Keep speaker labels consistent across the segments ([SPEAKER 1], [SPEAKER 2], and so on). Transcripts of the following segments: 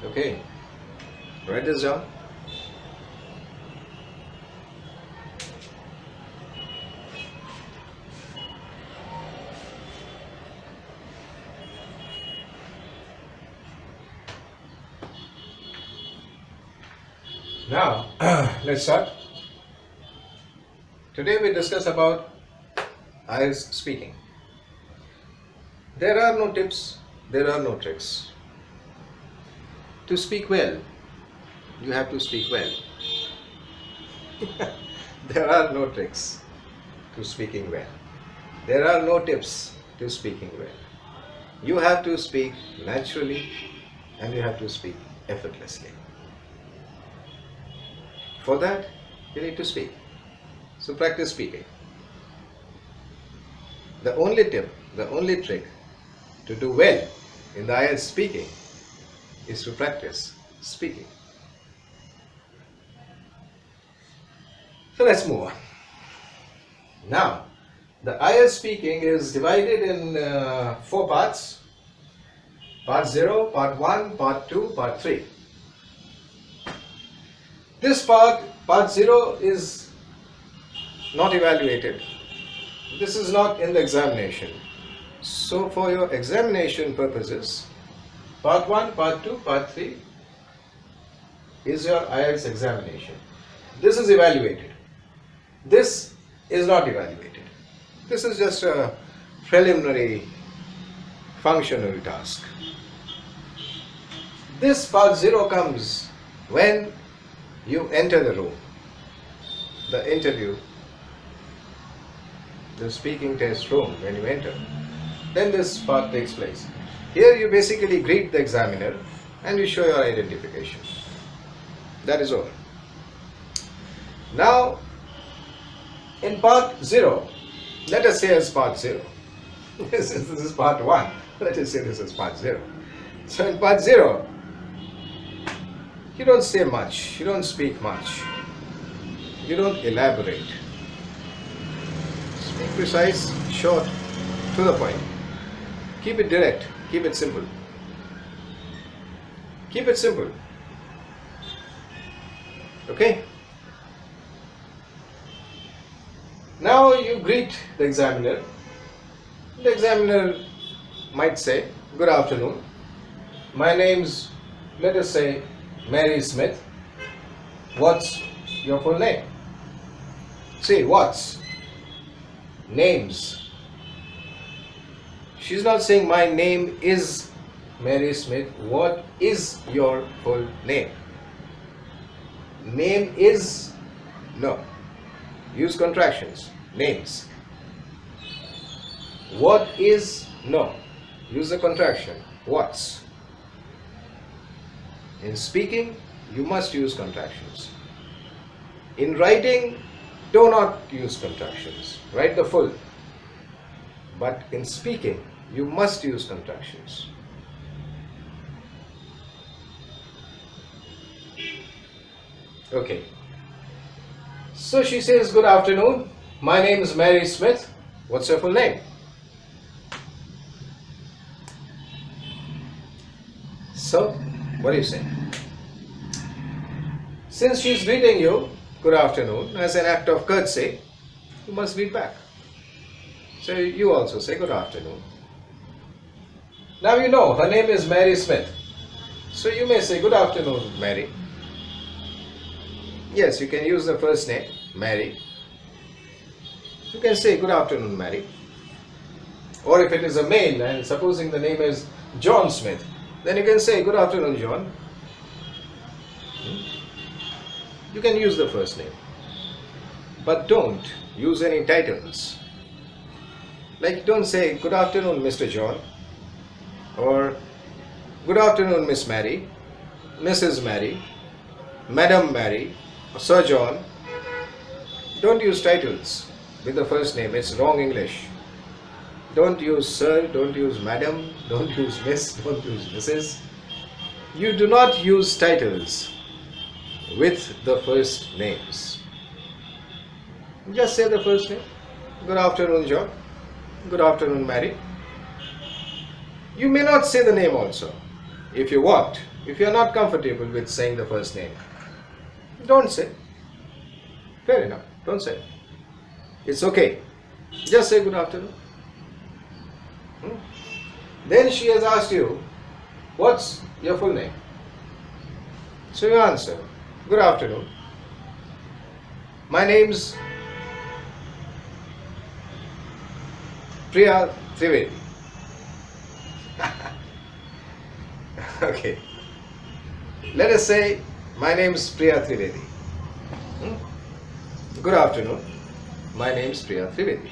[SPEAKER 1] Okay, write this down. Now, let's start. Today we discuss about IELTS speaking. There are no tips, there are no tricks. To speak well, you have to speak well. There are no tricks to speaking well. There are no tips to speaking well. You have to speak naturally and you have to speak effortlessly. For that, you need to speak. So practice speaking. The only tip, the only trick to do well in the IELTS speaking is to practice speaking. So let's move on. Now, the IELTS speaking is divided in 4 parts. Part 0, Part 1, Part 2, Part 3. This part 0, is not evaluated. This is not in the examination. So for your examination purposes, Part 1, Part 2, Part 3 is your IELTS examination. This is evaluated. This is not evaluated. This is just a preliminary functional task. This Part 0 comes when you enter the room, the interview, the speaking test room. When you enter, then this part takes place. Here you basically greet the examiner and you show your identification. That is all. Now, in Part 0, let us say as Part 0. This is Part 1. Let us say this is Part 0. So in Part 0, you don't say much, you don't speak much, you don't elaborate. Speak precise, short, to the point. Keep it direct, keep it simple. Keep it simple. Okay? Now you greet the examiner. The examiner might say, "Good afternoon. My name's, let us say, Mary Smith. What's your full name?" Say, what's? Names. She's not saying my name is Mary Smith. What is your full name? Name is, no. Use contractions. Names. What is, no. Use the contraction. What's? In speaking, you must use contractions. In writing, do not use contractions. Write the full. But in speaking, you must use contractions. Okay. So she says, "Good afternoon. My name is Mary Smith. What's your full name?" So, what do you say? Since she's greeting you, "Good afternoon," as an act of courtesy, you must greet back. So you also say, "Good afternoon." Now you know her name is Mary Smith. So you may say, "Good afternoon, Mary." Yes, you can use the first name, Mary. You can say, "Good afternoon, Mary." Or if it is a male, and supposing the name is John Smith, then you can say, "Good afternoon, John." You can use the first name. But don't use any titles. Like, don't say, "Good afternoon, Mr. John," or "Good afternoon, Miss Mary," "Mrs. Mary," "Madam Mary," or "Sir John." Don't use titles with the first name. It's wrong English. Don't use sir, don't use madam, don't use miss, don't use Mrs. You do not use titles with the first names. Just say the first name. "Good afternoon, John." "Good afternoon, Mary." You may not say the name also. If you want, If you are not comfortable with saying the first name, don't say. Fair enough, don't say. It's okay. Just say good afternoon. Then she has asked you, what's your full name? So you answer, good afternoon. My name's Priya Trivedi. Okay. Let us say, my name's Priya Trivedi. Good afternoon. My name's Priya Trivedi.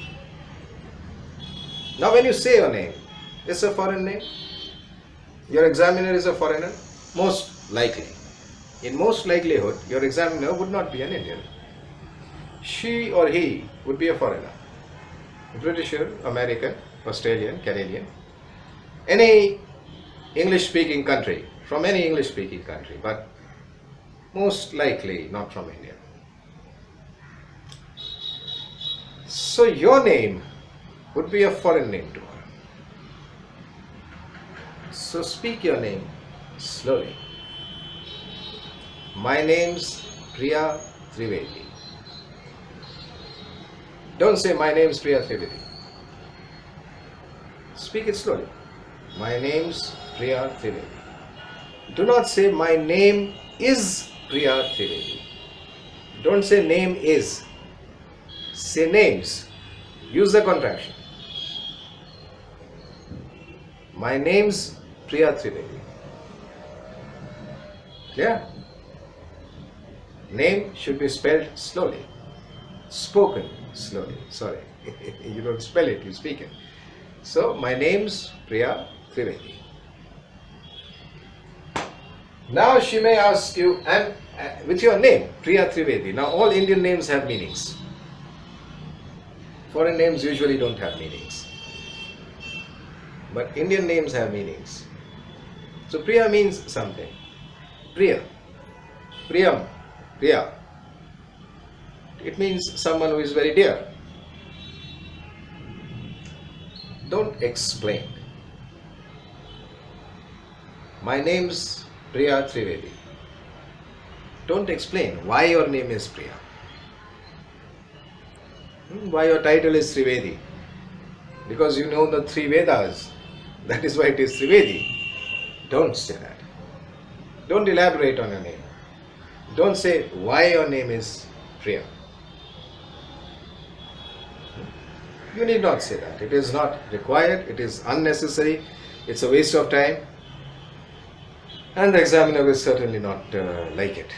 [SPEAKER 1] Now when you say your name, it's a foreign name. Your examiner is a foreigner, most likely. In most likelihood, your examiner would not be an Indian. She or he would be a foreigner. British, American, Australian, Canadian. Any English-speaking country, from any English-speaking country, but most likely not from India. So your name would be a foreign name to her. So speak your name slowly. My name's Priya Trivedi. Don't say my name's Priya Trivedi. Speak it slowly. My name's Priya Trivedi. Do not say my name is Priya Trivedi. Don't say name is. Say names. Use the contraction. My name's Priya Trivedi. Clear? Name should be spelled slowly. Spoken slowly. Sorry. You don't spell it, you speak it. So, my name's Priya Trivedi. Now she may ask you, and with your name, Priya Trivedi. Now all Indian names have meanings. Foreign names usually don't have meanings. But Indian names have meanings. So Priya means something. Priya. Priyam. Priya. It means someone who is very dear. Don't explain. My name's Priya Trivedi. Don't explain why your name is Priya. Why your title is Trivedi. Because you know the three Vedas. That is why it is Trivedi. Don't say that. Don't elaborate on your name. Don't say why your name is Priya. You need not say that. It is not required. It is unnecessary. It's a waste of time. And the examiner will certainly not like it.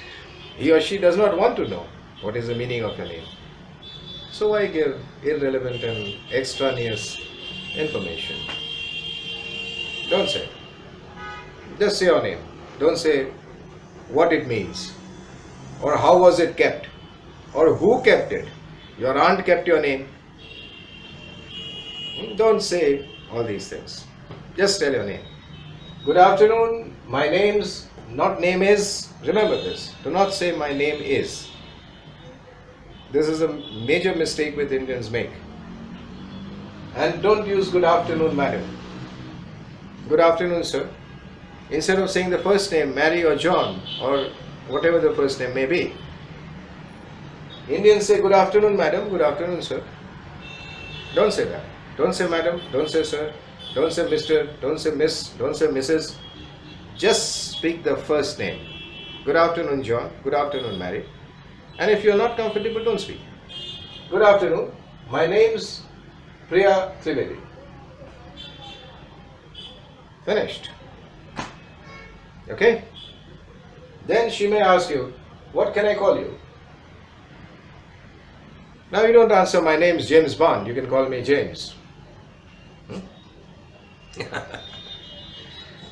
[SPEAKER 1] He or she does not want to know what is the meaning of your name. So why give irrelevant and extraneous information? Don't say. Just say your name. Don't say what it means, or how was it kept, or who kept it. Your aunt kept your name. Don't say all these things. Just tell your name. Good afternoon, my name's, not name is. Remember this. Do not say my name is. This is a major mistake which Indians make. And don't use good afternoon, madam. Good afternoon, sir. Instead of saying the first name, Mary or John, or whatever the first name may be, Indians say good afternoon, madam, good afternoon, sir. Don't say that. Don't say madam, don't say sir, don't say mister, don't say miss, don't say Mrs. Just speak the first name. Good afternoon, John. Good afternoon, Mary. And if you're not comfortable, don't speak. Good afternoon. My name's Priya Trivedi. Finished. Okay? Then she may ask you, what can I call you? Now you don't answer, my name's James Bond. You can call me James.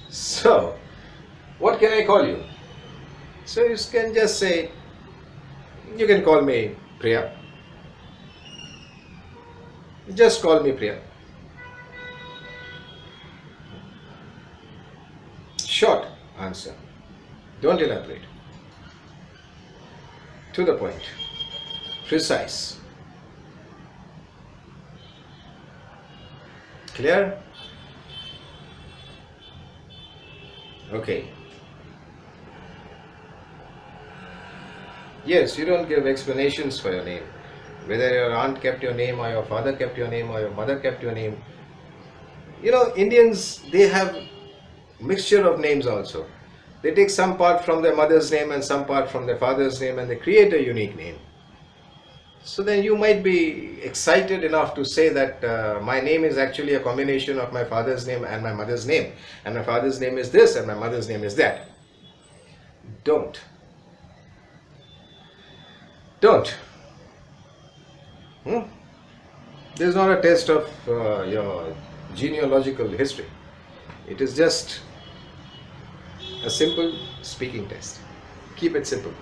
[SPEAKER 1] So, what can I call you? So you can just say, you can call me Priya. Just call me Priya. Short answer. Don't elaborate. To the point. Precise. Clear? Okay. Yes, you don't give explanations for your name. Whether your aunt kept your name, or your father kept your name, or your mother kept your name. Indians, they have mixture of names also. They take some part from their mother's name and some part from their father's name, and they create a unique name. So then you might be excited enough to say that my name is actually a combination of my father's name and my mother's name, and my father's name is this and my mother's name is that. Don't. This is not a test of your genealogical history. It is just a simple speaking test. Keep it simple.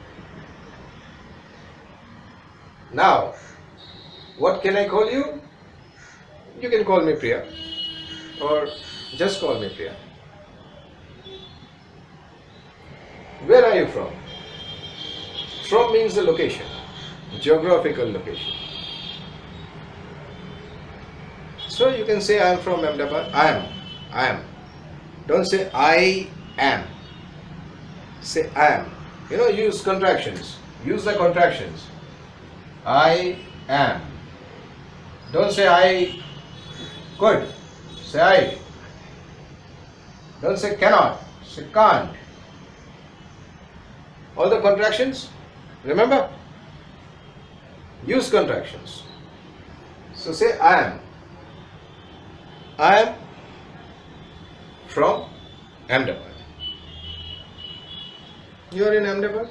[SPEAKER 1] Now, what can I call you? You can call me Priya, or just call me Priya. Where are you from? From means the location, geographical location. So you can say I am from Ahmedabad. I am. Don't say I am. Say I am. Use contractions. Use the contractions. I am. Don't say I could. Say I. Don't say cannot. Say can't. All the contractions, remember? Use contractions. So say I am. I am from Ahmedabad. You are in Ahmedabad?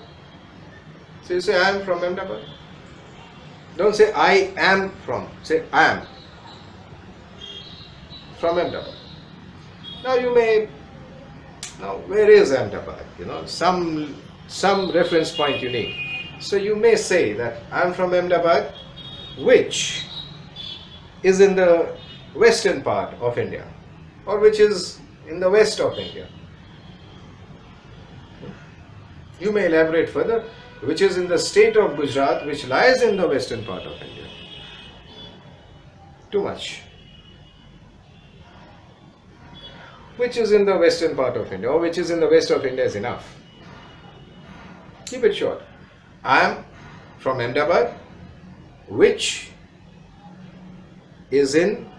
[SPEAKER 1] So you say I am from Ahmedabad. Don't say I am from. Say I am from Ahmedabad. Now where is Ahmedabad? Some reference point you need. So you may say that I am from Ahmedabad, which is in the western part of India, or which is in the west of India. You may elaborate further, which is in the state of Gujarat, which lies in the western part of India. Too much. Which is in the western part of India, or which is in the west of India is enough. Keep it short. I am from Ahmedabad, which is in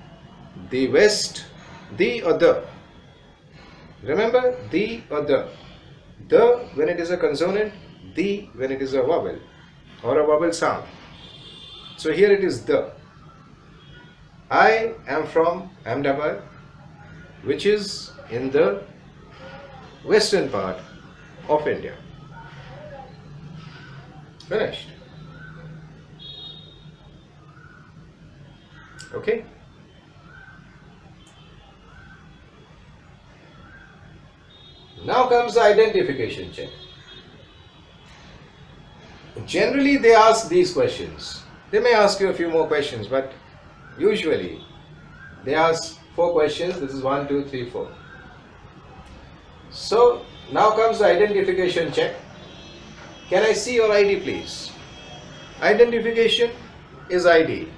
[SPEAKER 1] the west, the or the. Remember, the or the. The when it is a consonant, the when it is a vowel or a vowel sound. So here it is the. I am from Ahmedabad, which is in the western part of India. Finished. Okay? Now comes the identification check. Generally they ask these questions. They may ask you a few more questions, but usually they ask 4 questions. This is 1, 2, 3, 4. So now comes the identification check. Can I see your ID please? Identification is ID.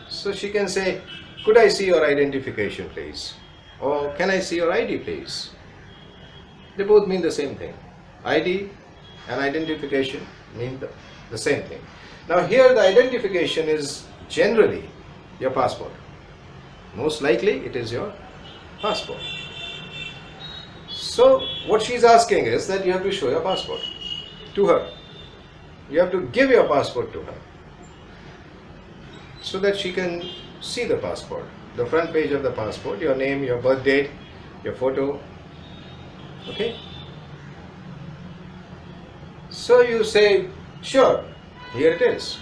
[SPEAKER 1] So she can say, could I see your identification please? Or can I see your ID please? They both mean the same thing. ID and identification mean the same thing. Now here the identification is generally your passport. Most likely it is your passport. So what she is asking is that you have to show your passport to her. You have to give your passport to her so that she can see the passport, the front page of the passport, your name, your birth date, your photo. Okay? So you say, sure, here it is.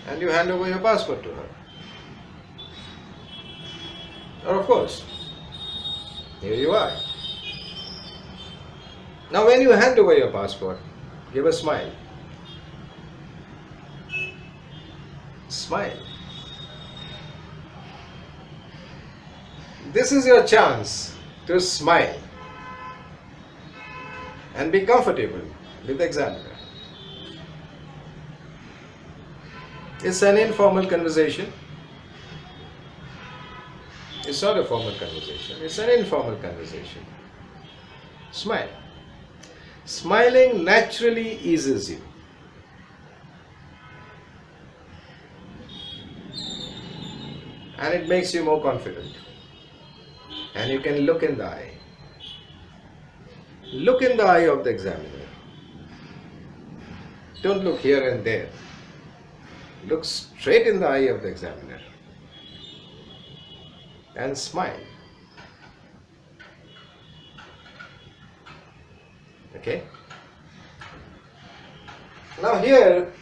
[SPEAKER 1] And you hand over your passport to her. Or of course, here you are. Now when you hand over your passport, give a smile. Smile. This is your chance to smile and be comfortable with the examiner. It's an informal conversation. It's not a formal conversation. It's an informal conversation. Smile. Smiling naturally eases you. and it makes you more confident. And you can look in the eye. Look in the eye of the examiner. Don't look here and there. Look straight in the eye of the examiner and smile. Okay? Now here,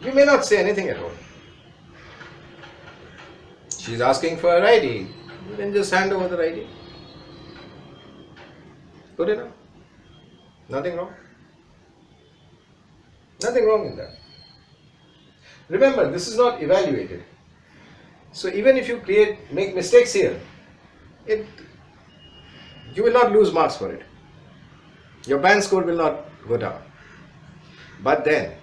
[SPEAKER 1] you may not say anything at all. She's asking for her ID. You can just hand over the ID. Good enough. Nothing wrong. Nothing wrong in that. Remember, this is not evaluated. So even if you make mistakes here, you will not lose marks for it. Your band score will not go down. But then,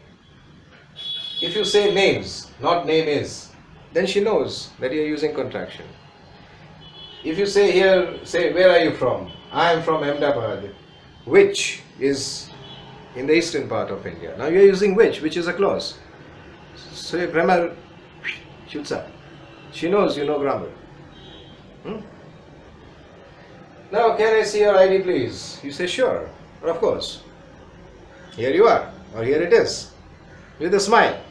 [SPEAKER 1] if you say names, not name is, then she knows that you are using contraction. If you say here, say, where are you from? I am from Ahmedabad, which is in the eastern part of India. Now you are using which is a clause. So your grammar shoots up. She knows you know grammar. Now, can I see your ID please? You say sure, or of course. Here you are, or here it is, with a smile.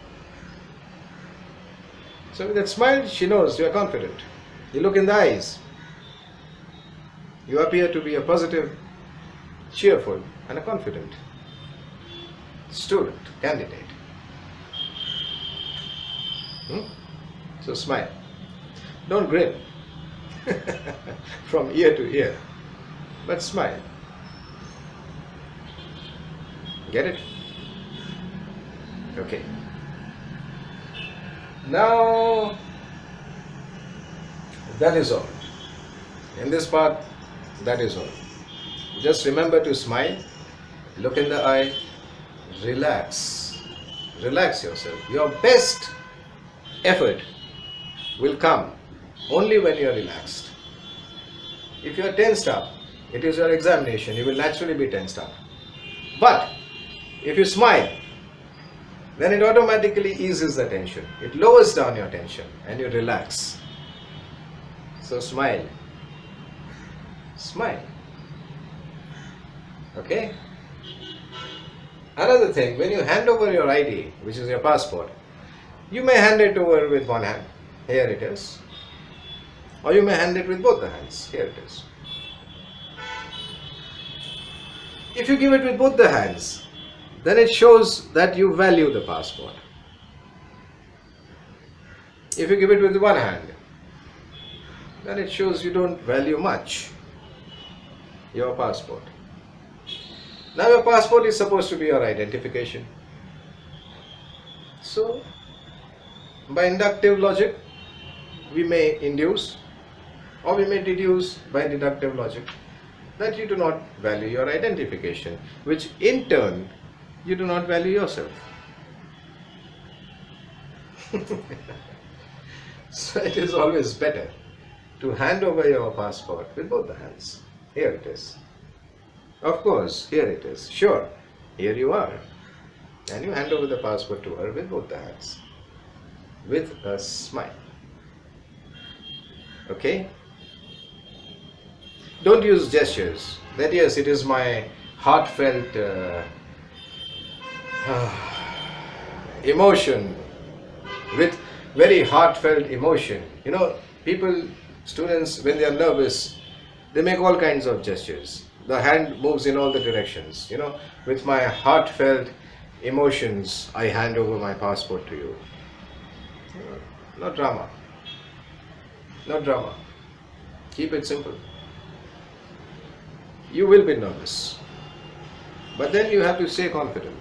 [SPEAKER 1] So with that smile, she knows you are confident. You look in the eyes. You appear to be a positive, cheerful, and a confident student, candidate. So smile. Don't grin from ear to ear, but smile. Get it? Okay. Now, that is all. In this part, that is all. Just remember to smile, look in the eye, relax. Relax yourself. Your best effort will come only when you are relaxed. If you are tensed up, it is your examination, you will naturally be tensed up. But if you smile, then it automatically eases the tension. It lowers down your tension and you relax. So smile. Smile. Okay? Another thing, when you hand over your ID, which is your passport, you may hand it over with one hand. Here it is. Or you may hand it with both the hands. Here it is. If you give it with both the hands, then it shows that you value the passport. If you give it with one hand, then it shows you don't value much your passport. Now your passport is supposed to be your identification. So, by inductive logic, we may induce or we may deduce by deductive logic that you do not value your identification, which in turn you do not value yourself. So it is always better to hand over your passport with both the hands. Here it is. Of course, here it is. Sure, here you are. And you hand over the passport to her with both the hands, with a smile. Okay? Don't use gestures. That yes, it is my heartfelt emotion, with very heartfelt emotion. You know, people, students, when they are nervous, they make all kinds of gestures. The hand moves in all the directions. You know, with my heartfelt emotions, I hand over my passport to you. No drama. No drama. Keep it simple. You will be nervous, but then you have to stay confident.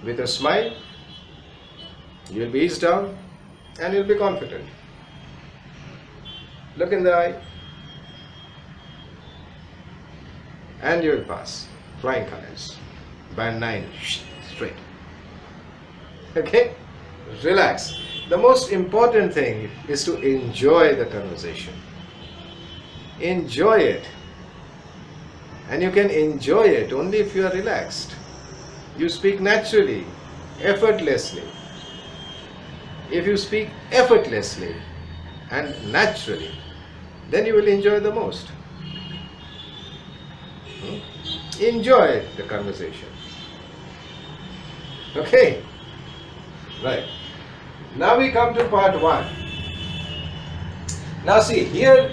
[SPEAKER 1] With a smile, you will be eased down and you will be confident. Look in the eye and you will pass. Flying colors. Band 9, straight. Okay? Relax. The most important thing is to enjoy the conversation. Enjoy it. And you can enjoy it only if you are relaxed. You speak naturally, effortlessly. if you speak effortlessly and naturally, then you will enjoy the most. Enjoy the conversation. Okay? Right. Now we come to part 1. Now see, here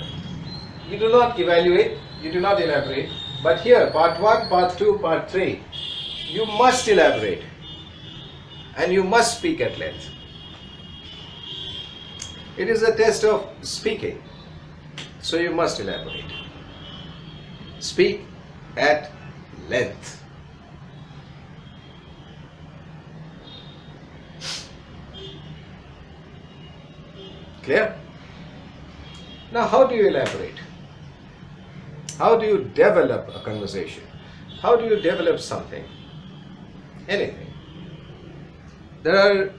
[SPEAKER 1] you do not evaluate, you do not elaborate, but here part 1, part 2, part 3, you must elaborate and you must speak at length. It is a test of speaking, so you must elaborate. Speak at length. Clear? Now, how do you elaborate? How do you develop a conversation? How do you develop something? Anything. There are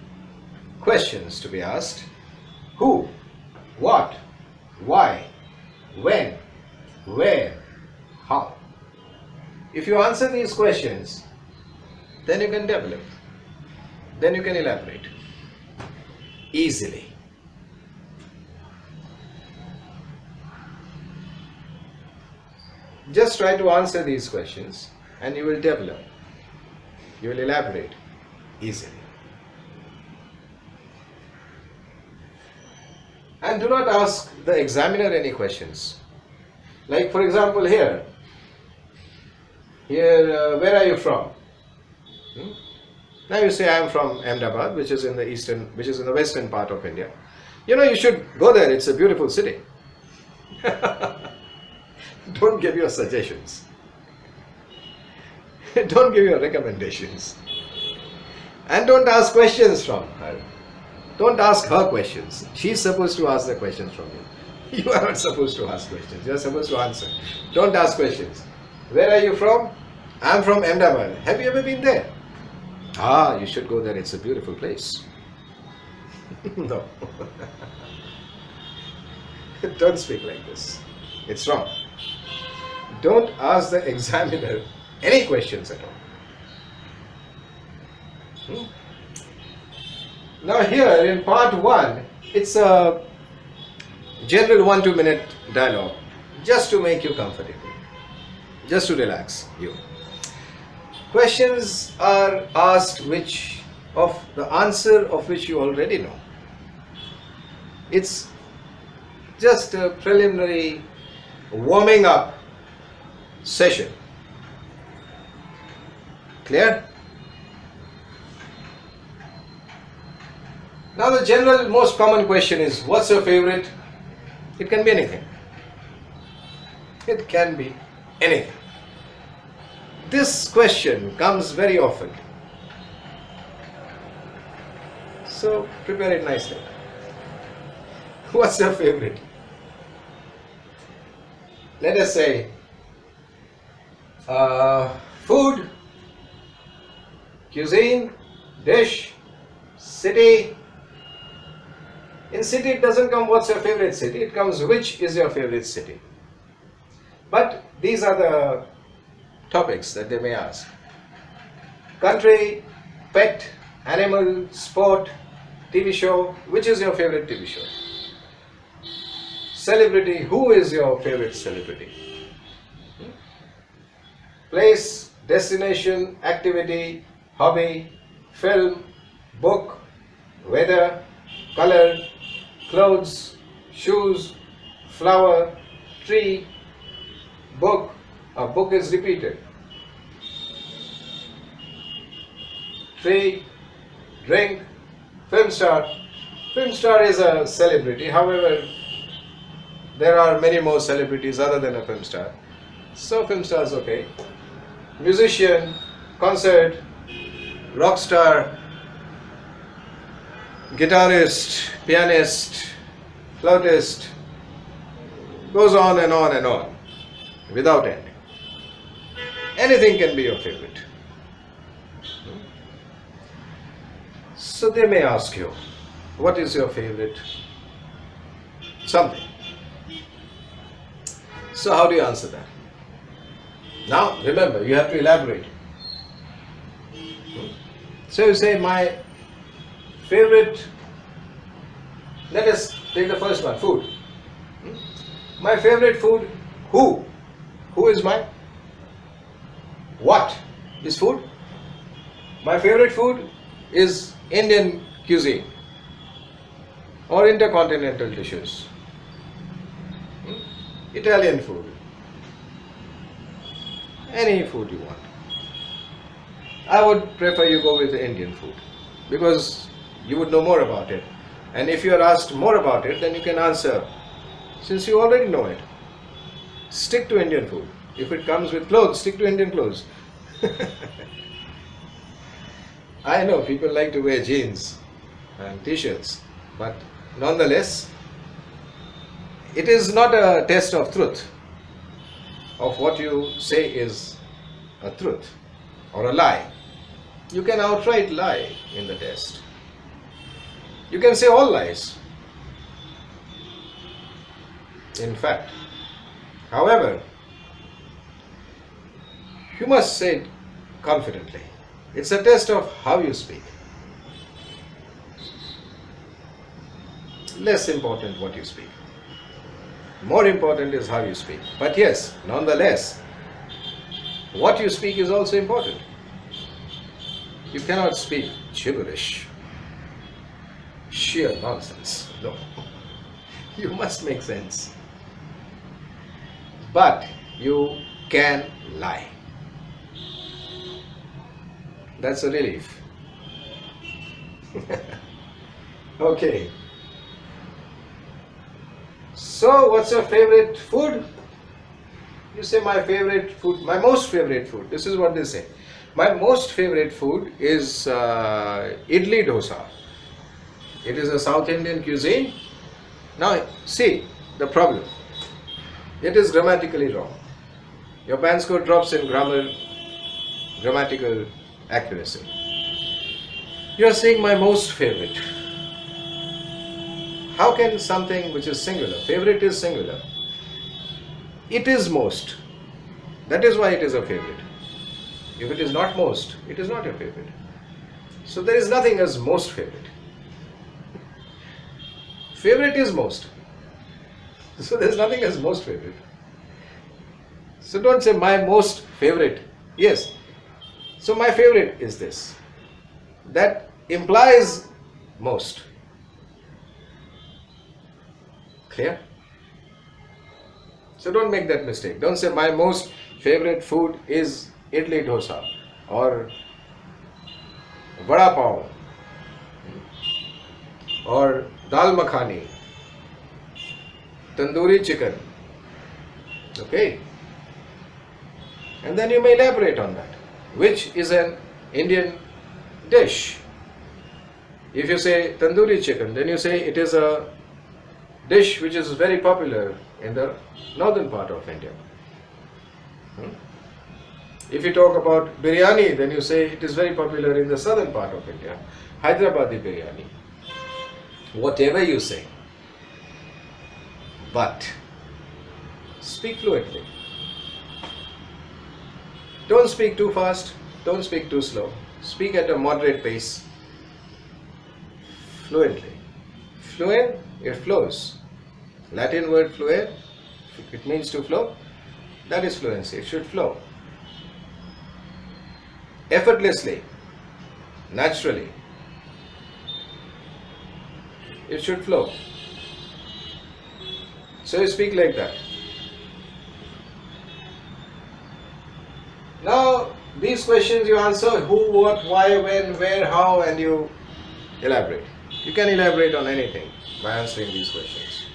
[SPEAKER 1] questions to be asked. Who? What? Why? When? Where? How? If you answer these questions, then you can develop. Then you can elaborate easily. Just try to answer these questions and you will develop. You will elaborate easily. And do not ask the examiner any questions. Like for example here, where are you from? Now you say I am from Ahmedabad, which is in the western part of India. You know, you should go there, it's a beautiful city. Don't give your suggestions. Don't give your recommendations. And don't ask questions from her. Don't ask her questions. She's supposed to ask the questions from you. You are not supposed to ask questions. You are supposed to answer. Don't ask questions. Where are you from? I'm from Ahmedabad. Have you ever been there? Ah, you should go there. It's a beautiful place. No. Don't speak like this. It's wrong. Don't ask the examiner any questions at all. Now here in part 1, it's a general 1-2 minute dialogue just to make you comfortable, just to relax you. Questions are asked the answer of which you already know. It's just a preliminary warming up session. Clear? Now the general most common question is, what's your favorite? It can be anything. It can be anything. This question comes very often. So prepare it nicely. What's your favorite? Let us say food, cuisine, dish, city. In city it doesn't come what's your favorite city, it comes which is your favorite city. But these are the topics that they may ask. Country, pet, animal, sport, TV show, which is your favorite TV show? Celebrity, who is your favorite celebrity? Place, destination, activity, hobby, film, book, weather, color, clothes, shoes, flower, tree, book. A book is repeated. Tree, drink, film star. Film star is a celebrity. However, there are many more celebrities other than a film star. So film star is okay. Musician, concert, rock star, guitarist, pianist, flautist, goes on and on and on without end. Anything can be your favorite. So they may ask you, what is your favorite something? So how do you answer that? Now remember, you have to elaborate. So you say, my favorite Let us take the first one, food. My favorite food, who? Who is mine? What is food? My favorite food is Indian cuisine or intercontinental dishes. Italian food. Any food you want. I would prefer you go with Indian food because you would know more about it. And if you are asked more about it, then you can answer since you already know it. Stick to Indian food. If it comes with clothes, stick to Indian clothes. I know people like to wear jeans and t-shirts, but nonetheless, it is not a test of truth, of what you say is a truth or a lie. You can outright lie in the test. You can say all lies. In fact, however, you must say it confidently. It's a test of how you speak. Less important what you speak. More important is how you speak. But yes, nonetheless, what you speak is also important. You cannot speak gibberish, sheer nonsense. No. You must make sense. But you can lie. That's a relief. Okay. So, what's your favorite food? You say my favorite food, my most favorite food. This is what they say. My most favorite food is idli dosa. It is a South Indian cuisine. Now, see the problem. It is grammatically wrong. Your band score drops in grammatical accuracy. You are saying my most favorite. How can something which is singular, favorite is singular, it is most. That is why it is a favorite. If it is not most, it is not your favorite. So there is nothing as most favorite. Favorite is most. So there is nothing as most favorite. So don't say my most favorite. Yes. So my favorite is this. That implies most. Clear? So don't make that mistake. Don't say my most favorite food is idli dosa or vada pav or dal makhani, tandoori chicken. Okay? And then you may elaborate on that. Which is an Indian dish. If you say tandoori chicken, then you say it is a dish which is very popular in the northern part of India. If you talk about biryani, then you say it is very popular in the southern part of India. Hyderabadi biryani. Whatever you say. But speak fluently. Don't speak too fast. Don't speak too slow. Speak at a moderate pace. Fluently. Fluent, it flows. Latin word fluere, it means to flow. That is fluency. It should flow. Effortlessly. Naturally. It should flow. So you speak like that. Now, these questions you answer who, what, why, when, where, how, and you elaborate. You can elaborate on anything by answering these questions.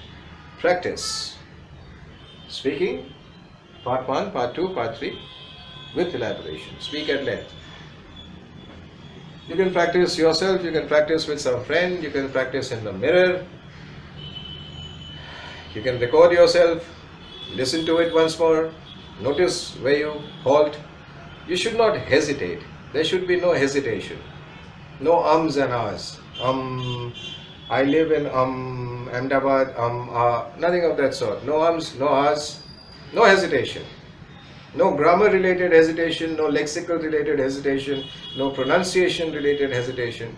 [SPEAKER 1] Practice. Speaking, part 1, part 2, part 3, with elaboration. Speak at length. You can practice yourself, you can practice with some friend, you can practice in the mirror. You can record yourself, listen to it once more, notice where you halt. You should not hesitate. There should be no hesitation. No ums and ahs. I live in Ahmedabad, nothing of that sort. No ums, no ahs, no hesitation. No grammar related hesitation, no lexical related hesitation, no pronunciation related hesitation.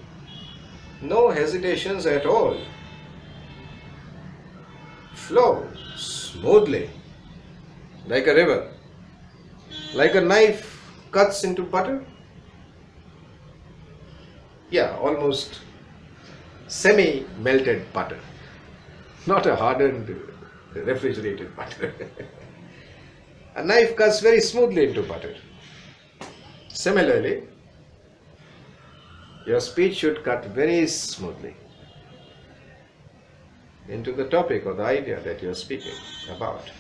[SPEAKER 1] No hesitations at all. flow smoothly like a river, like a knife cuts into butter. Yeah, almost semi-melted butter, not a hardened refrigerated butter. A knife cuts very smoothly into butter. Similarly, your speech should cut very smoothly into the topic or the idea that you're speaking about.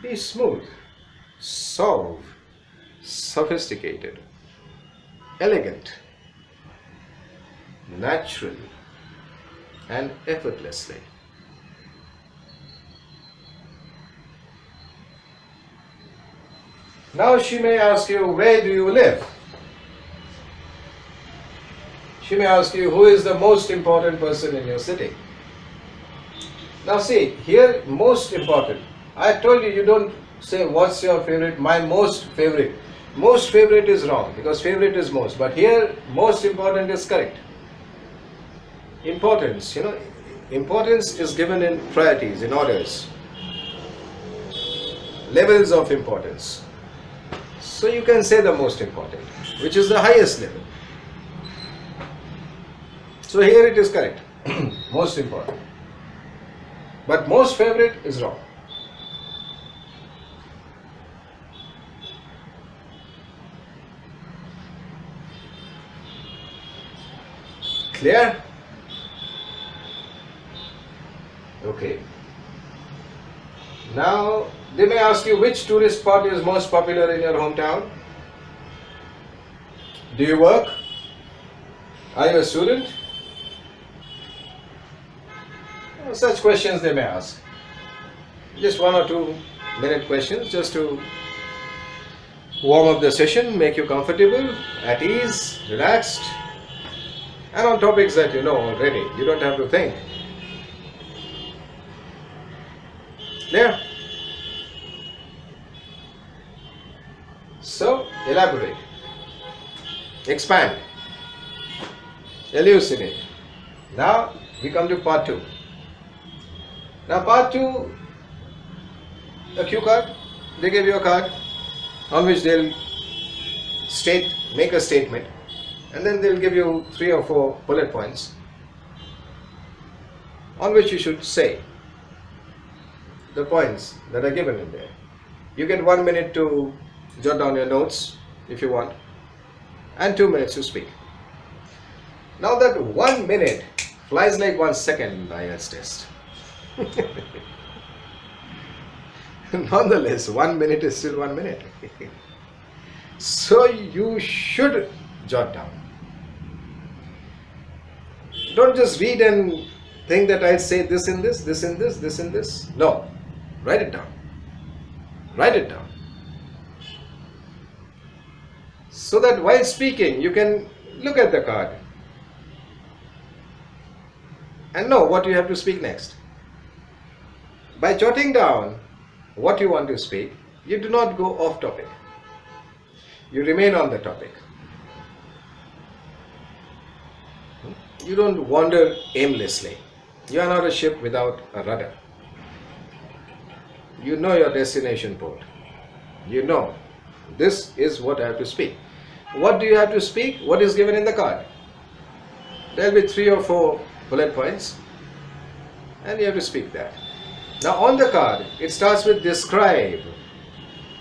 [SPEAKER 1] Be smooth, suave, sophisticated, elegant, natural, and effortlessly. Now she may ask you, where do you live? She may ask you, who is the most important person in your city? Now see, here most important. I told you, you don't say what's your favorite, my most favorite. Most favorite is wrong because favorite is most. But here most important is correct. Importance, importance is given in priorities, in orders. Levels of importance. So you can say the most important, which is the highest level. So here it is correct, most important. But most favorite is wrong. Clear? Okay. Now they may ask you, which tourist spot is most popular in your hometown? Do you work? Are you a student? Such questions they may ask. Just 1 or 2 minute questions just to warm up the session, make you comfortable, at ease, relaxed, and on topics that you know already. You don't have to think. Clear? So, elaborate, expand, elucidate. Now, we come to part 2. Now, part 2, a cue card. They give you a card on which they'll make a statement, and then they'll give you 3 or 4 bullet points on which you should say the points that are given in there. You get 1 minute to jot down your notes if you want, and 2 minutes to speak. Now that 1 minute flies like 1 second in the IELTS test. Nonetheless, 1 minute is still 1 minute. So you should jot down. Don't just read and think that I'll say this in this, this in this, this in this. No. Write it down. Write it down. So that while speaking, you can look at the card and know what you have to speak next. By jotting down what you want to speak, you do not go off topic. You remain on the topic. You don't wander aimlessly. You are not a ship without a rudder. You know your destination port. You know, this is what I have to speak. What do you have to speak? What is given in the card? There will be 3 or 4 bullet points, and you have to speak that. Now on the card, it starts with describe.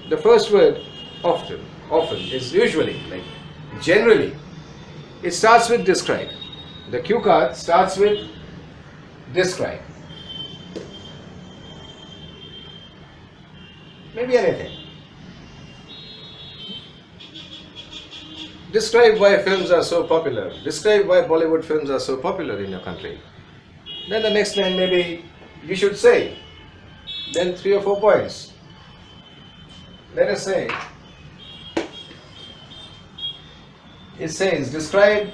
[SPEAKER 1] The first word often is usually, like generally, it starts with describe. The cue card starts with describe. Maybe anything. Describe why films are so popular. Describe why Bollywood films are so popular in your country. Then the next line maybe you should say. Then 3 or 4 points. Let us say, it says, describe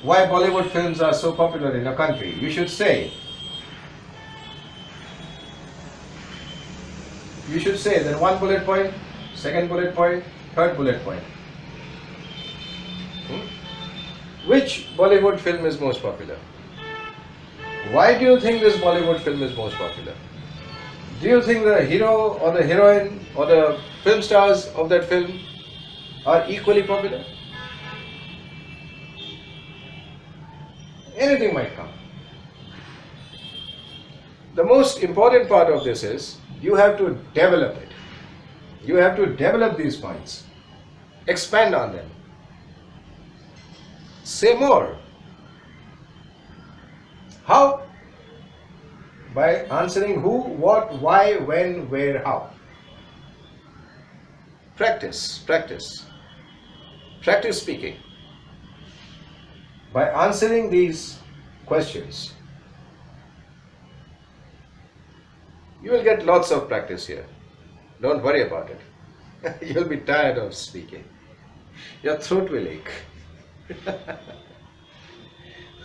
[SPEAKER 1] why Bollywood films are so popular in your country. You should say. You should say, then 1 bullet point, 2nd bullet point, 3rd bullet point. Which Bollywood film is most popular? Why do you think this Bollywood film is most popular? Do you think the hero or the heroine or the film stars of that film are equally popular? Anything might come. The most important part of this is you have to develop it. You have to develop these points. Expand on them. Say more. How? By answering who, what, why, when, where, how. Practice, practice. Practice speaking. By answering these questions, you will get lots of practice here. Don't worry about it. You'll be tired of speaking. Your throat will ache.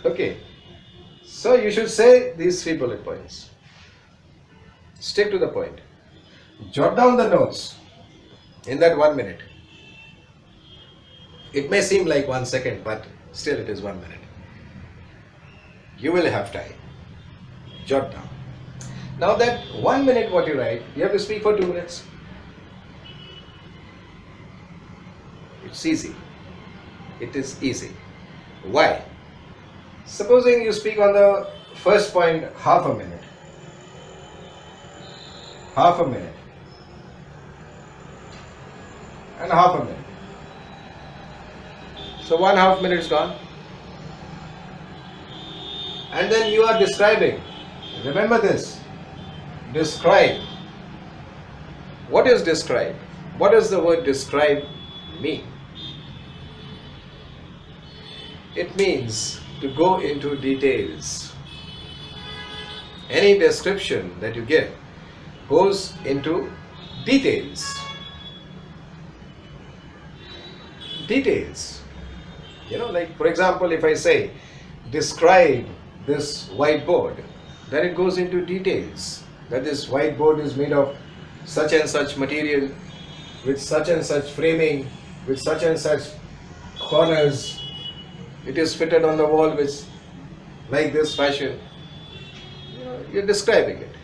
[SPEAKER 1] Okay. So you should say these 3 bullet points. Stick to the point. Jot down the notes in that 1 minute. It may seem like 1 second, but still it is 1 minute. You will have time. Jot down. Now that 1 minute what you write, you have to speak for 2 minutes. It's easy. It is easy. Why? Supposing you speak on the first point half a minute. Half a minute. And half a minute. So 1/2 minute is gone. And then you are describing. Remember this. Describe. What is describe? What does the word describe mean? It means to go into details. Any description that you give goes into details. Details. Like for example, if I say, describe this whiteboard, then it goes into details. That this whiteboard is made of such and such material, with such and such framing, with such and such corners. It is fitted on the wall with like this fashion. You're describing it.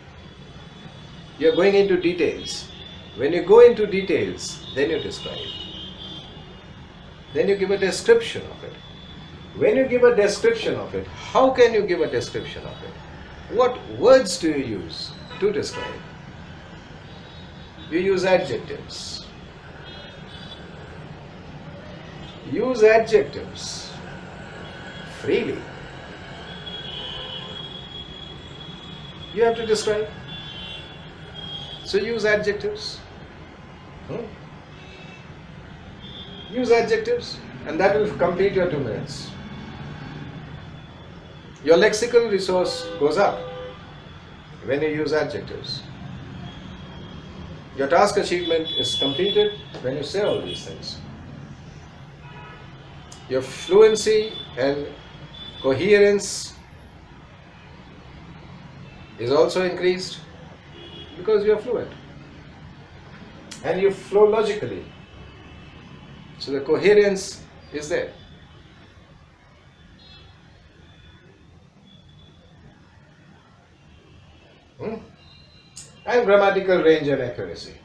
[SPEAKER 1] You're going into details. When you go into details, then you describe. Then you give a description of it. When you give a description of it, how can you give a description of it? What words do you use to describe? You use adjectives. Use adjectives freely. You have to describe. So use adjectives. Use adjectives, and that will complete your 2 minutes. Your lexical resource goes up when you use adjectives. Your task achievement is completed when you say all these things. Your fluency and coherence is also increased because you are fluent and you flow logically. So the coherence is there. And grammatical range and accuracy.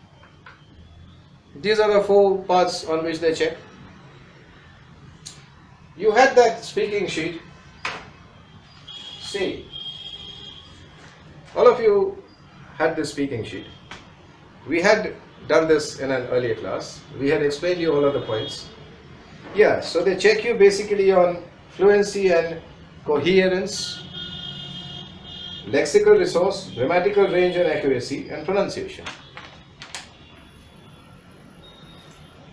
[SPEAKER 1] These are the 4 parts on which they check. You had that speaking sheet. See, all of you had this speaking sheet. We had done this in an earlier class. We had explained you all of the points. Yeah, so they check you basically on fluency and coherence, lexical resource, grammatical range and accuracy, and pronunciation.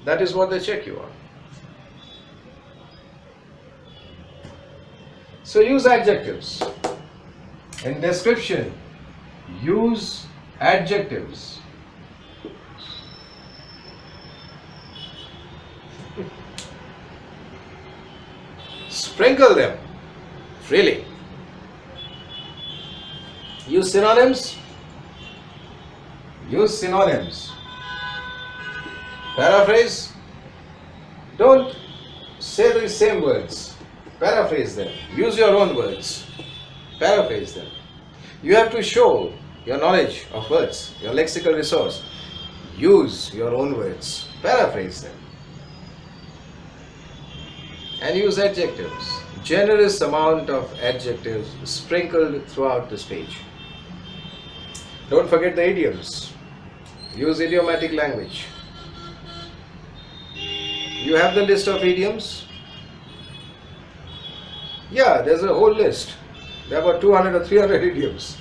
[SPEAKER 1] That is what they check you on. So use adjectives. In description, use adjectives. Sprinkle them freely. Use synonyms. Use synonyms. Paraphrase. Don't say the same words. Paraphrase them. Use your own words. Paraphrase them. You have to show your knowledge of words, your lexical resource. Use your own words. Paraphrase them. And use adjectives. Generous amount of adjectives sprinkled throughout this page. Don't forget the idioms. Use idiomatic language. You have the list of idioms? Yeah, there's a whole list. There are about 200 or 300 idioms.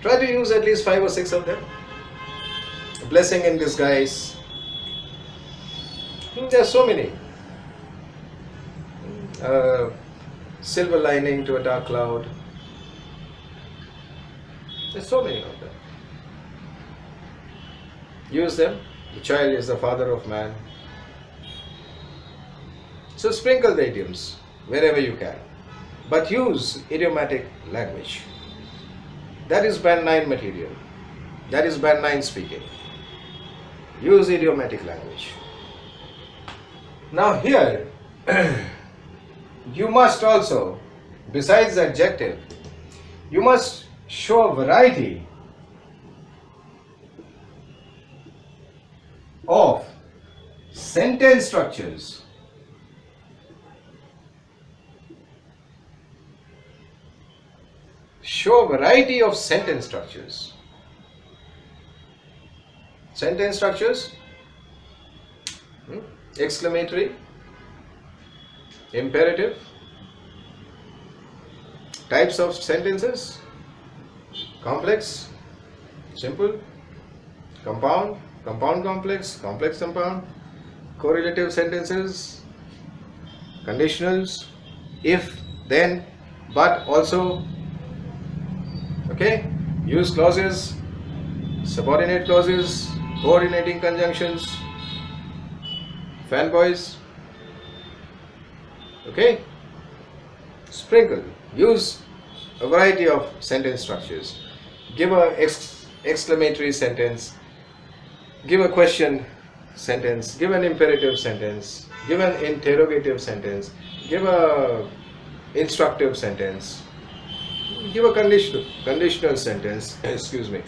[SPEAKER 1] Try to use at least 5 or 6 of them. Blessing in disguise. There are so many. Silver lining to a dark cloud. There's so many of them. Use them. The child is the father of man. So sprinkle the idioms wherever you can. But use idiomatic language. That is band 9 material. That is band 9 speaking. Use idiomatic language. Now here, you must also, besides the adjective, you must show a variety of sentence structures. Show a variety of sentence structures. Sentence structures, exclamatory, imperative, types of sentences, complex, simple, compound, compound complex, complex compound, correlative sentences, conditionals, if, then, but, also. Okay, use clauses, subordinate clauses, coordinating conjunctions, fanboys. Okay, sprinkle, use a variety of sentence structures. Give a exclamatory sentence, give a question sentence, give an imperative sentence, give an interrogative sentence, give a instructive sentence, give a conditional sentence, excuse me.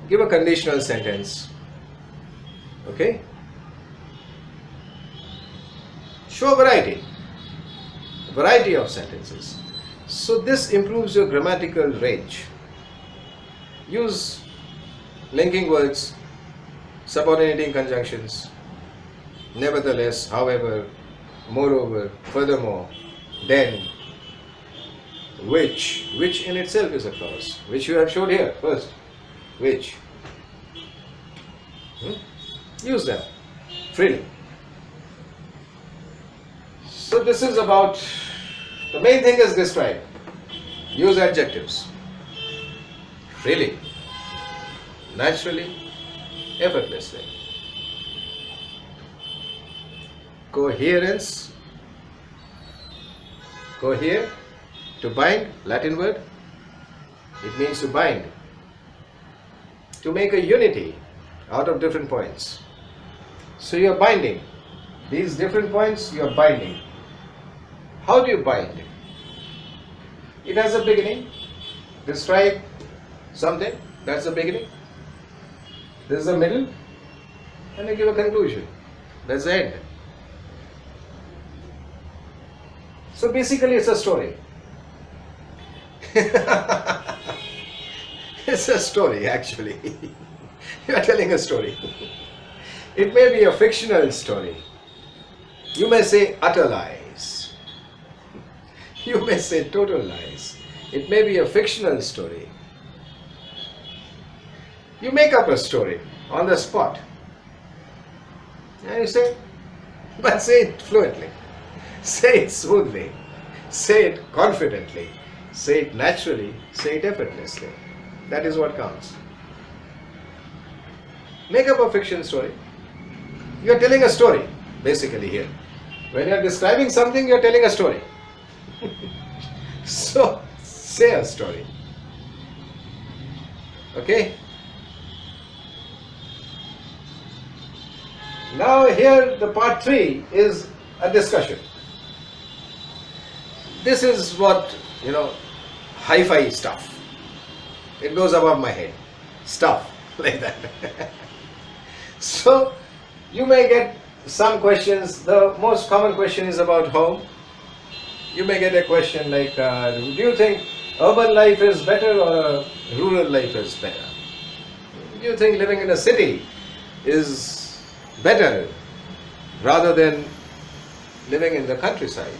[SPEAKER 1] Give a conditional sentence. Okay? Show a variety of sentences. So this improves your grammatical range. Use linking words, subordinating conjunctions, nevertheless, however, moreover, furthermore, then, which in itself is a clause, which you have showed here first, which. Use them freely. So this is about, the main thing is this, right? Use adjectives freely, naturally, effortlessly. Coherence, cohere, to bind, Latin word, it means to bind, to make a unity out of different points. So you are binding these different points, you are binding. How do you bind? It has a beginning. Describe something, that's the beginning. This is the middle, and you give a conclusion. That's the end. So basically it's a story. It's a story actually. You are telling a story. It may be a fictional story. You may say utter lies. You may say total lies. It may be a fictional story. You make up a story on the spot. And you say, but say it fluently. Say it smoothly. Say it confidently. Say it naturally. Say it effortlessly. That is what counts. Make up a fiction story. You are telling a story, basically here. When you are describing something, you are telling a story. So, say a story. Okay? Now here the part 3 is a discussion. This is what, hi-fi stuff. It goes above my head. Stuff like that. So, you may get some questions. The most common question is about home. You may get a question like, do you think urban life is better or rural life is better? Do you think living in a city is better rather than living in the countryside?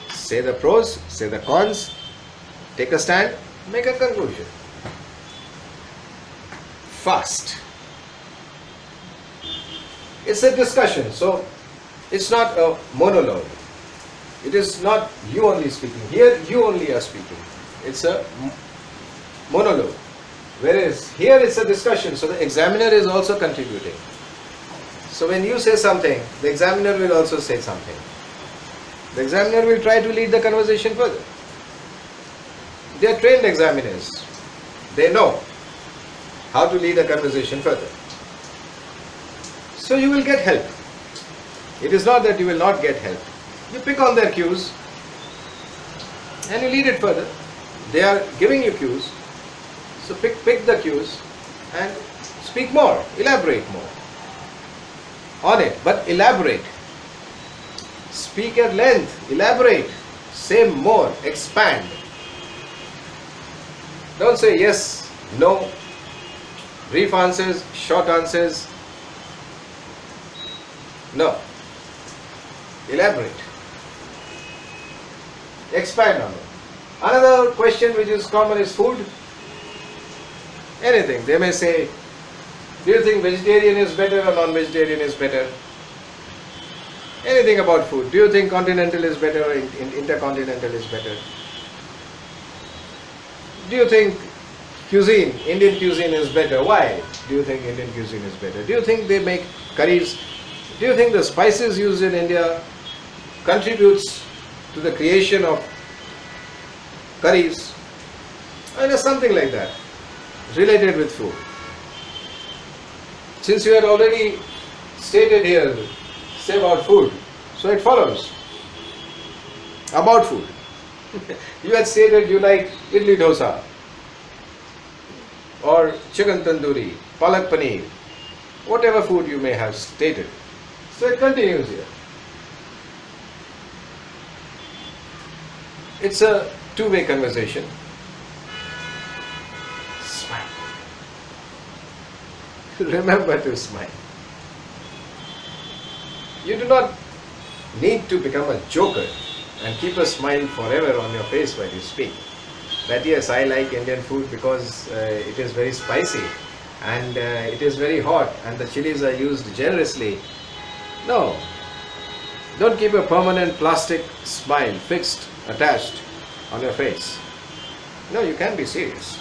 [SPEAKER 1] Say the pros, say the cons, take a stand, make a conclusion. Fast. It's a discussion, so it's not a monologue. It is not you only speaking. Here you only are speaking. It's a monologue. Whereas here it's a discussion, so the examiner is also contributing. So when you say something, the examiner will also say something. The examiner will try to lead the conversation further. They are trained examiners. They know how to lead a conversation further. So you will get help. It is not that you will not get help. You pick on their cues and you lead it further. They are giving you cues. So pick the cues and speak more, elaborate more on it, but elaborate. Speak at length, elaborate, say more, expand. Don't say yes, no, brief answers, short answers. No. Elaborate. Expand on it. Another question which is common is food. Anything. They may say, do you think vegetarian is better or non-vegetarian is better? Anything about food. Do you think continental is better or intercontinental is better? Do you think cuisine, Indian cuisine is better? Why do you think Indian cuisine is better? Do you think they make curries? Do you think the spices used in India contributes to the creation of curries? And something like that, related with food. Since you had already stated here, say about food, so it follows. About food. You had stated you like idli dosa, or chicken tandoori, palak paneer, whatever food you may have stated. So it continues here. It's a two-way conversation. Smile. Remember to smile. You do not need to become a joker and keep a smile forever on your face while you speak. That yes, I like Indian food because it is very spicy and it is very hot and the chilies are used generously. No. Don't keep a permanent plastic smile fixed, attached on your face. No, you can be serious.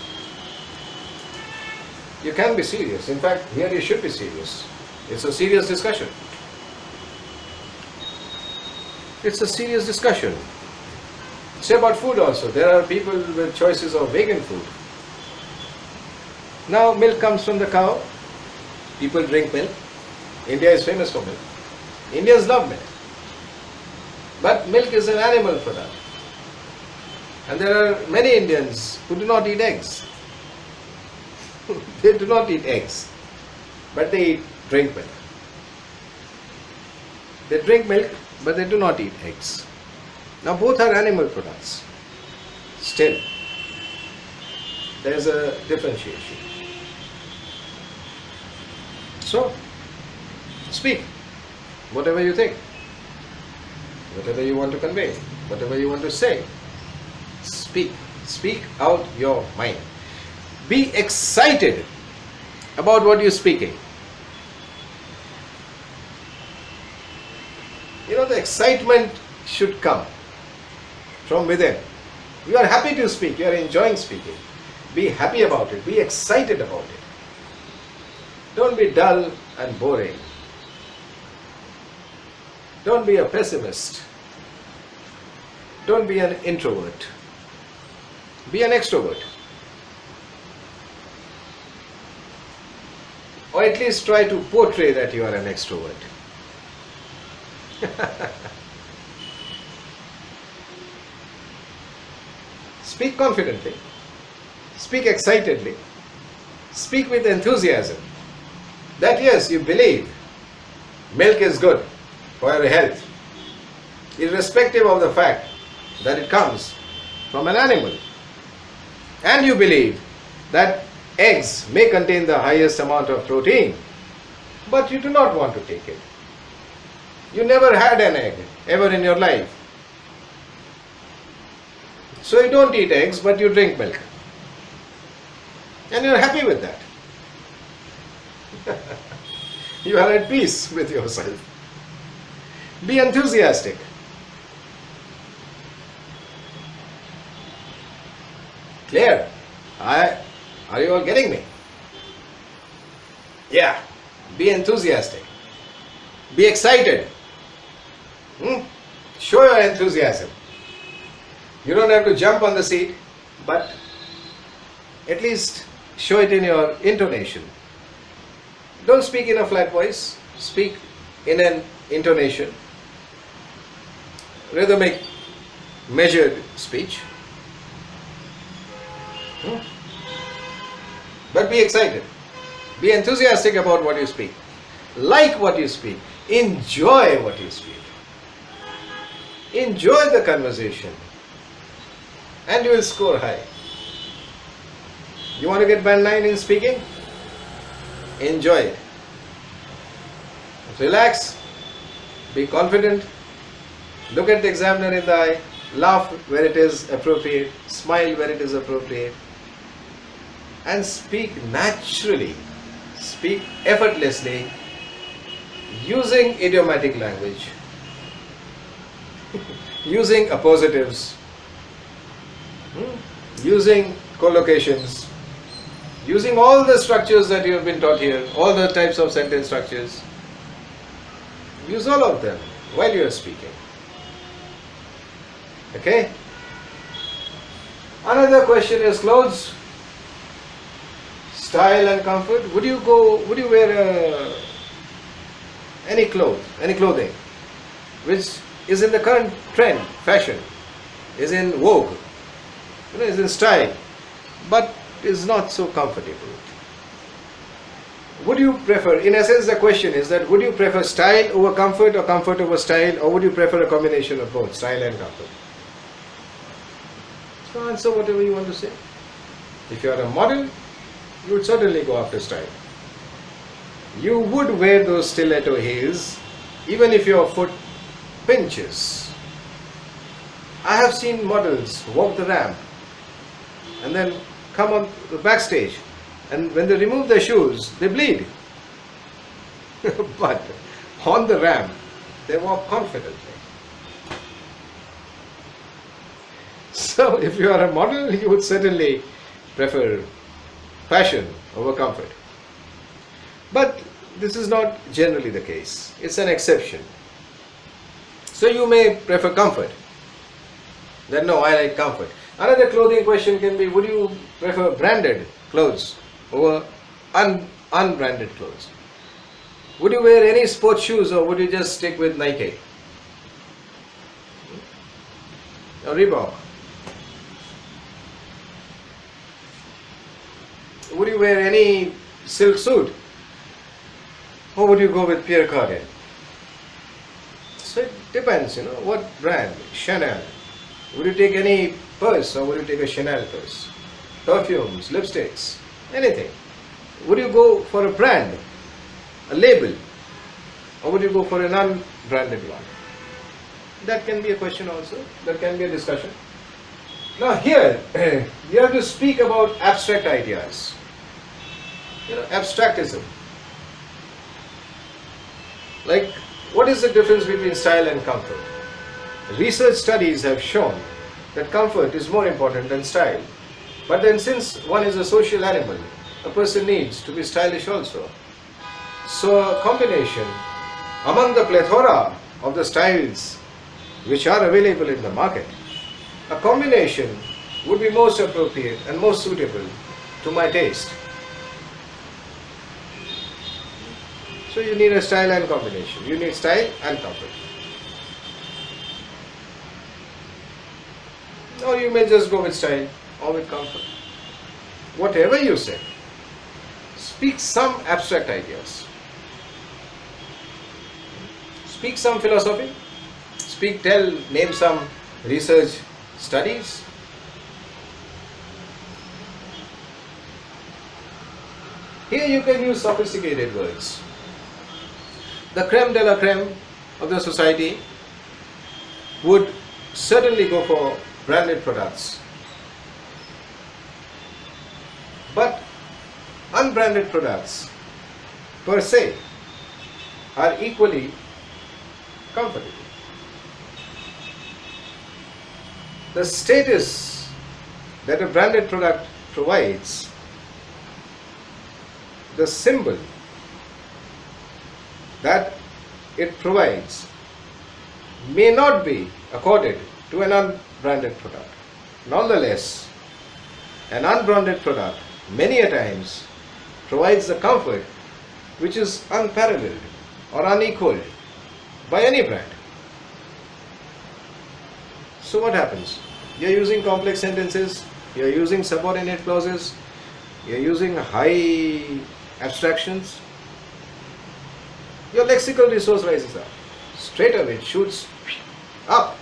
[SPEAKER 1] You can be serious. In fact, here you should be serious. It's a serious discussion. It's a serious discussion. Say about food also. There are people with choices of vegan food. Now milk comes from the cow. People drink milk. India is famous for milk. Indians love milk. But milk is an animal product. And there are many Indians who do not eat eggs. They do not eat eggs. But they drink milk. They drink milk, but they do not eat eggs. Now both are animal products. Still, there is a differentiation. So, speak whatever you think, whatever you want to convey, whatever you want to say. Speak. Speak out your mind. Be excited about what you're speaking. You know, the excitement should come from within. You are happy to speak, you are enjoying speaking. Be happy about it, be excited about it. Don't be dull and boring. Don't be a pessimist. Don't be an introvert. Be an extrovert. Or at least try to portray that you are an extrovert. Speak confidently. Speak excitedly. Speak with enthusiasm. That yes, you believe milk is good for your health, irrespective of the fact that it comes from an animal. And you believe that eggs may contain the highest amount of protein, but you do not want to take it. You never had an egg ever in your life. So you don't eat eggs, but you drink milk. And you're happy with that. You are at peace with yourself. Be enthusiastic. Clear? Are you all getting me? Yeah. Be enthusiastic. Be excited. Show your enthusiasm. You don't have to jump on the seat, but at least show it in your intonation. Don't speak in a flat voice. Speak in an intonation. Rhythmic, measured speech. But be excited. Be enthusiastic about what you speak. Like what you speak. Enjoy what you speak. Enjoy the conversation. And you will score high. You want to get band 9 in speaking? Enjoy it. Relax. Be confident. Look at the examiner in the eye. Laugh where it is appropriate. Smile where it is appropriate. And speak naturally. Speak effortlessly. Using idiomatic language. Using appositives. Using collocations. Using all the structures that you have been taught here. All the types of sentence structures. Use all of them while you are speaking. Okay? Another question is clothes. Style and comfort. Would you wear any clothing which is in the current trend, fashion, is in vogue, is in style, but is not so comfortable? Would you prefer, in essence the question is that, would you prefer style over comfort or comfort over style, or would you prefer a combination of both, style and comfort? So answer whatever you want to say. If you are a model, you would certainly go after style. You would wear those stiletto heels even if your foot pinches. I have seen models walk the ramp and then come on the backstage, and when they remove their shoes, they bleed. But on the ramp, they walk confidently. So if you are a model, you would certainly prefer fashion over comfort. But this is not generally the case. It's an exception. So you may prefer comfort. Then no, I like comfort. Another clothing question can be, would you prefer branded clothes over unbranded clothes? Would you wear any sports shoes, or would you just stick with Nike or Reebok? Would you wear any silk suit, or would you go with Pierre Cardin? So it depends, what brand. Chanel. Would you take any purse, or would you take a Chanel purse? Perfumes, lipsticks, anything. Would you go for a brand, a label, or would you go for a non-branded one? That can be a question also. That can be a discussion. Now here, you have to speak about abstract ideas. Abstractism. Like, what is the difference between style and comfort? Research studies have shown that comfort is more important than style. But then, since one is a social animal, a person needs to be stylish also. So a combination among the plethora of the styles which are available in the market, a combination would be most appropriate and most suitable to my taste. So you need a style and combination. You need style and comfort. Or you may just go with style or with comfort. Whatever you say, speak some abstract ideas. Speak some philosophy. Name some research studies. Here you can use sophisticated words. The creme de la creme of the society would certainly go for branded products. But unbranded products per se are equally comfortable. The status that a branded product provides, the symbol that it provides, may not be accorded to an unbranded product. Nonetheless, an unbranded product many a times provides the comfort which is unparalleled or unequaled by any brand. So what happens? You're using complex sentences, you're using subordinate clauses, you're using high abstractions. Your lexical resource rises up. Straight away it shoots up.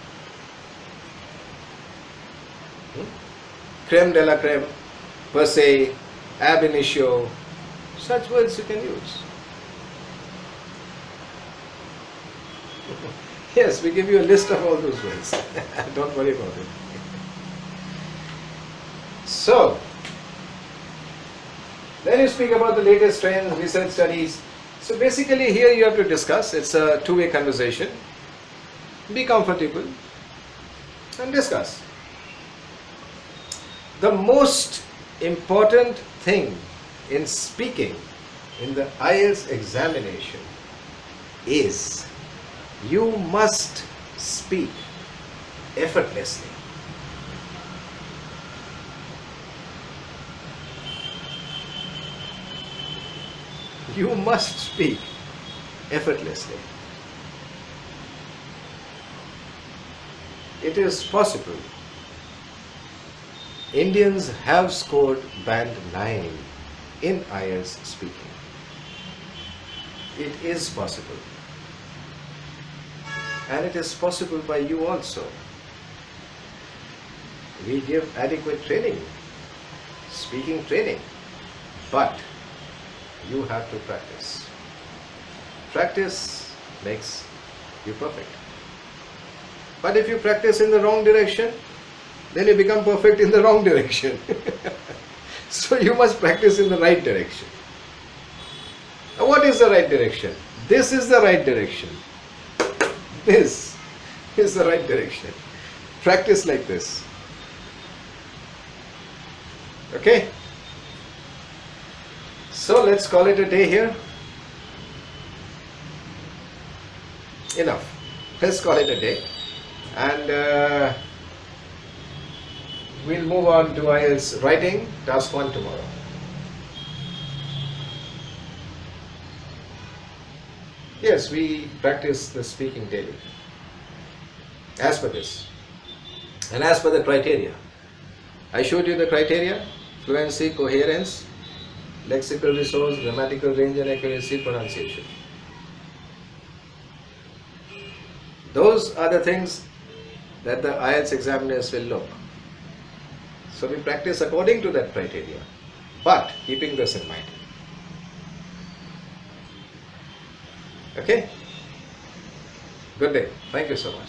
[SPEAKER 1] Creme de la creme, per se, ab initio, such words you can use. Yes, we give you a list of all those words. Don't worry about it. So, then you speak about the latest trends, research studies. So basically here you have to discuss. It's a two-way conversation. Be comfortable and discuss. The most important thing in speaking in the IELTS examination is you must speak effortlessly. You must speak effortlessly. It is possible. Indians have scored band 9 in IELTS speaking. It is possible. And it is possible by you also. We give adequate training, speaking training, but you have to practice. Practice makes you perfect. But if you practice in the wrong direction, then you become perfect in the wrong direction. So you must practice in the right direction. Now what is the right direction? This is the right direction. This is the right direction. Practice like this. Okay? So let's call it a day here. Enough. Let's call it a day. And we'll move on to IELTS writing, task 1 tomorrow. Yes, we practice the speaking daily. As per this. And as per the criteria. I showed you the criteria: fluency, coherence, lexical resource, grammatical range and accuracy, pronunciation. Those are the things that the IELTS examiners will look. So we practice according to that criteria, but keeping this in mind. Okay? Good day. Thank you so much.